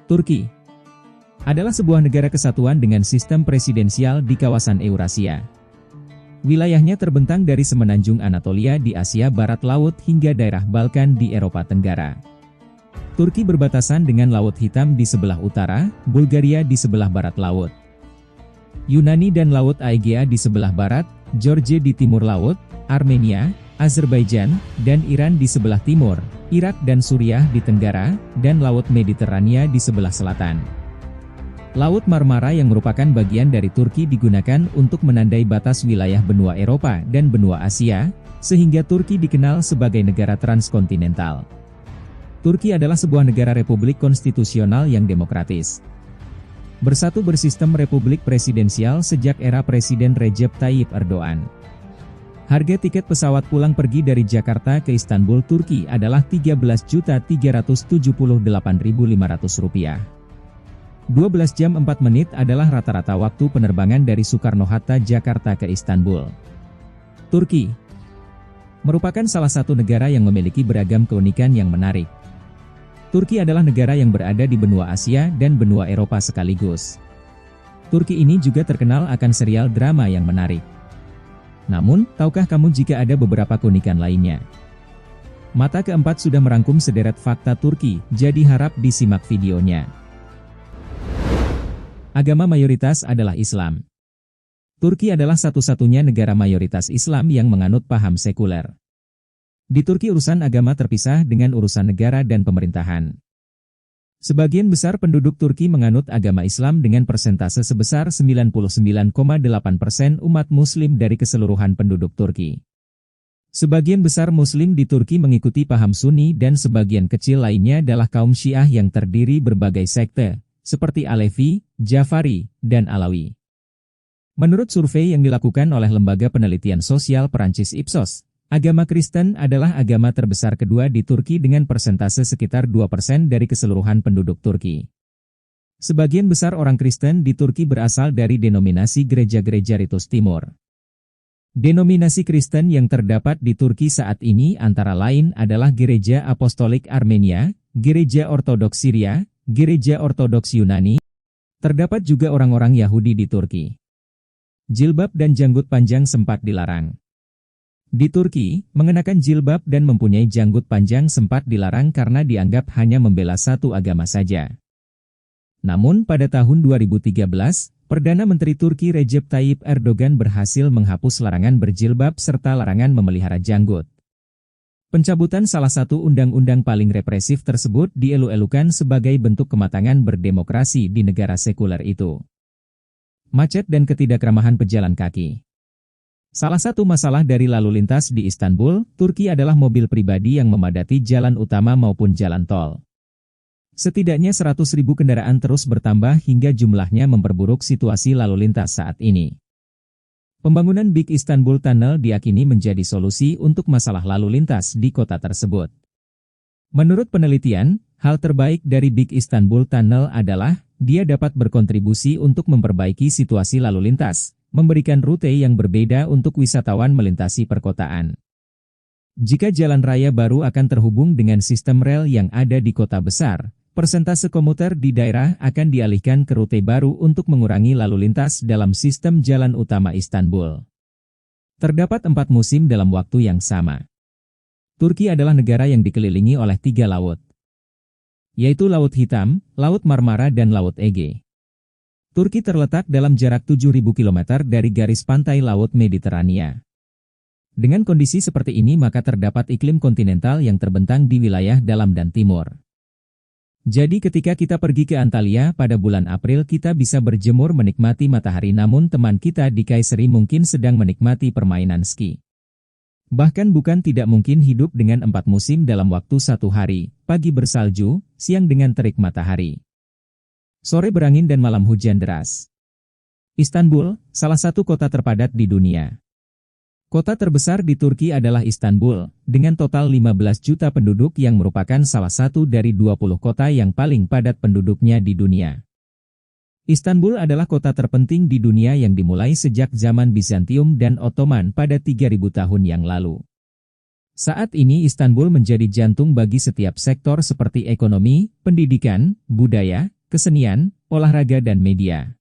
Turki adalah sebuah negara kesatuan dengan sistem presidensial di kawasan Eurasia. Wilayahnya terbentang dari semenanjung Anatolia di Asia Barat Laut hingga daerah Balkan di Eropa Tenggara. Turki berbatasan dengan Laut Hitam di sebelah utara, Bulgaria di sebelah barat laut, Yunani dan Laut Aegea di sebelah barat, Georgia di timur laut, Armenia, Azerbaijan, dan Iran di sebelah timur, Irak dan Suriah di tenggara, dan Laut Mediterania di sebelah selatan. Laut Marmara yang merupakan bagian dari Turki digunakan untuk menandai batas wilayah benua Eropa dan benua Asia, sehingga Turki dikenal sebagai negara transkontinental. Turki adalah sebuah negara republik konstitusional yang demokratis. Bersatu bersistem republik presidensial sejak era Presiden Recep Tayyip Erdogan. Harga tiket pesawat pulang pergi dari Jakarta ke Istanbul, Turki adalah Rp13.378.500. 12 jam 4 menit adalah rata-rata waktu penerbangan dari Soekarno-Hatta, Jakarta ke Istanbul. Turki merupakan salah satu negara yang memiliki beragam keunikan yang menarik. Turki adalah negara yang berada di benua Asia dan benua Eropa sekaligus. Turki ini juga terkenal akan serial drama yang menarik. Namun, tahukah kamu jika ada beberapa keunikan lainnya? Mata keempat sudah merangkum sederet fakta Turki, jadi harap disimak videonya. Agama mayoritas adalah Islam. Turki adalah satu-satunya negara mayoritas Islam yang menganut paham sekuler. Di Turki urusan agama terpisah dengan urusan negara dan pemerintahan. Sebagian besar penduduk Turki menganut agama Islam dengan persentase sebesar 99,8% umat Muslim dari keseluruhan penduduk Turki. Sebagian besar Muslim di Turki mengikuti paham Sunni dan sebagian kecil lainnya adalah kaum Syiah yang terdiri berbagai sekte, seperti Alevi, Jafari, dan Alawi. Menurut survei yang dilakukan oleh Lembaga Penelitian Sosial Perancis Ipsos, agama Kristen adalah agama terbesar kedua di Turki dengan persentase sekitar 2% dari keseluruhan penduduk Turki. Sebagian besar orang Kristen di Turki berasal dari denominasi gereja-gereja Ritus Timur. Denominasi Kristen yang terdapat di Turki saat ini antara lain adalah Gereja Apostolik Armenia, Gereja Ortodoks Syria, Gereja Ortodoks Yunani. Terdapat juga orang-orang Yahudi di Turki. Jilbab dan janggut panjang sempat dilarang. Di Turki, mengenakan jilbab dan mempunyai janggut panjang sempat dilarang karena dianggap hanya membela satu agama saja. Namun pada tahun 2013, Perdana Menteri Turki Recep Tayyip Erdogan berhasil menghapus larangan berjilbab serta larangan memelihara janggut. Pencabutan salah satu undang-undang paling represif tersebut dielu-elukan sebagai bentuk kematangan berdemokrasi di negara sekuler itu. Macet dan ketidakramahan pejalan kaki. Salah satu masalah dari lalu lintas di Istanbul, Turki adalah mobil pribadi yang memadati jalan utama maupun jalan tol. Setidaknya 100.000 kendaraan terus bertambah hingga jumlahnya memperburuk situasi lalu lintas saat ini. Pembangunan Big Istanbul Tunnel diyakini menjadi solusi untuk masalah lalu lintas di kota tersebut. Menurut penelitian, hal terbaik dari Big Istanbul Tunnel adalah dia dapat berkontribusi untuk memperbaiki situasi lalu lintas, memberikan rute yang berbeda untuk wisatawan melintasi perkotaan. Jika jalan raya baru akan terhubung dengan sistem rel yang ada di kota besar, persentase komuter di daerah akan dialihkan ke rute baru untuk mengurangi lalu lintas dalam sistem jalan utama Istanbul. Terdapat 4 musim dalam waktu yang sama. Turki adalah negara yang dikelilingi oleh 3 laut, yaitu Laut Hitam, Laut Marmara dan Laut Ege. Turki terletak dalam jarak 7.000 km dari garis pantai Laut Mediterania. Dengan kondisi seperti ini maka terdapat iklim kontinental yang terbentang di wilayah dalam dan timur. Jadi ketika kita pergi ke Antalya pada bulan April kita bisa berjemur menikmati matahari, namun teman kita di Kayseri mungkin sedang menikmati permainan ski. Bahkan bukan tidak mungkin hidup dengan 4 musim dalam waktu 1 hari, pagi bersalju, siang dengan terik matahari, sore berangin dan malam hujan deras. Istanbul, salah satu kota terpadat di dunia. Kota terbesar di Turki adalah Istanbul, dengan total 15 juta penduduk yang merupakan salah satu dari 20 kota yang paling padat penduduknya di dunia. Istanbul adalah kota terpenting di dunia yang dimulai sejak zaman Bizantium dan Ottoman pada 3000 tahun yang lalu. Saat ini Istanbul menjadi jantung bagi setiap sektor seperti ekonomi, pendidikan, budaya, kesenian, olahraga dan media.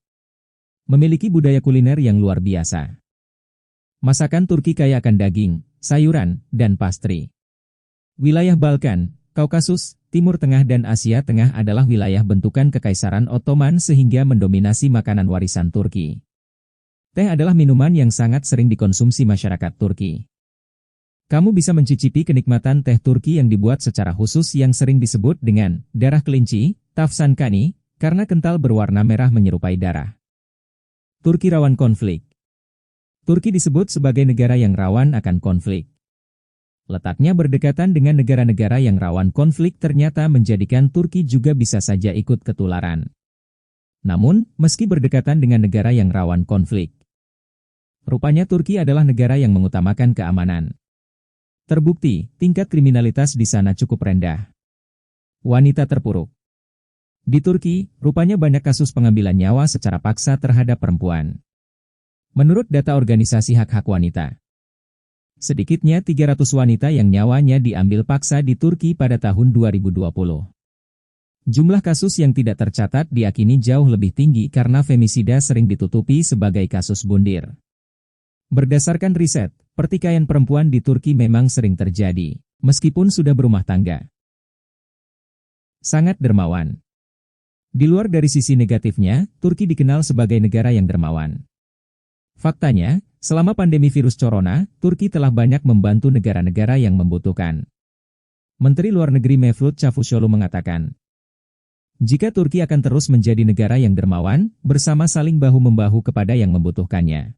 Memiliki budaya kuliner yang luar biasa. Masakan Turki kaya akan daging, sayuran, dan pastry. Wilayah Balkan, Kaukasus, Timur Tengah dan Asia Tengah adalah wilayah bentukan Kekaisaran Ottoman sehingga mendominasi makanan warisan Turki. Teh adalah minuman yang sangat sering dikonsumsi masyarakat Turki. Kamu bisa mencicipi kenikmatan teh Turki yang dibuat secara khusus yang sering disebut dengan darah kelinci, tafsankani, karena kental berwarna merah menyerupai darah. Turki rawan konflik. Turki disebut sebagai negara yang rawan akan konflik. Letaknya berdekatan dengan negara-negara yang rawan konflik ternyata menjadikan Turki juga bisa saja ikut ketularan. Namun, meski berdekatan dengan negara yang rawan konflik, rupanya Turki adalah negara yang mengutamakan keamanan. Terbukti, tingkat kriminalitas di sana cukup rendah. Wanita terpuruk. Di Turki, rupanya banyak kasus pengambilan nyawa secara paksa terhadap perempuan. Menurut data organisasi hak-hak wanita, sedikitnya 300 wanita yang nyawanya diambil paksa di Turki pada tahun 2020. Jumlah kasus yang tidak tercatat diyakini jauh lebih tinggi karena femisida sering ditutupi sebagai kasus bundir. Berdasarkan riset, pertikaian perempuan di Turki memang sering terjadi, meskipun sudah berumah tangga. Sangat dermawan. Di luar dari sisi negatifnya, Turki dikenal sebagai negara yang dermawan. Faktanya, selama pandemi virus corona, Turki telah banyak membantu negara-negara yang membutuhkan. Menteri Luar Negeri Mevlut Çavuşoğlu mengatakan, jika Turki akan terus menjadi negara yang dermawan, bersama saling bahu-membahu kepada yang membutuhkannya.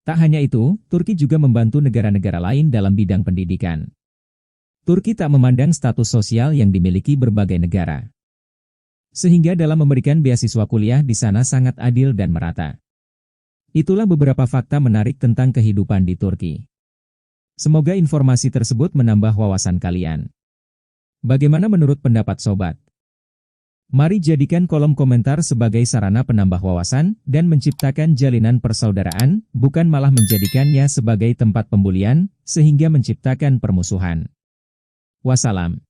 Tak hanya itu, Turki juga membantu negara-negara lain dalam bidang pendidikan. Turki tak memandang status sosial yang dimiliki berbagai negara. Sehingga dalam memberikan beasiswa kuliah di sana sangat adil dan merata. Itulah beberapa fakta menarik tentang kehidupan di Turki. Semoga informasi tersebut menambah wawasan kalian. Bagaimana menurut pendapat sobat? Mari jadikan kolom komentar sebagai sarana penambah wawasan dan menciptakan jalinan persaudaraan, bukan malah menjadikannya sebagai tempat pembulian, sehingga menciptakan permusuhan. Wassalam.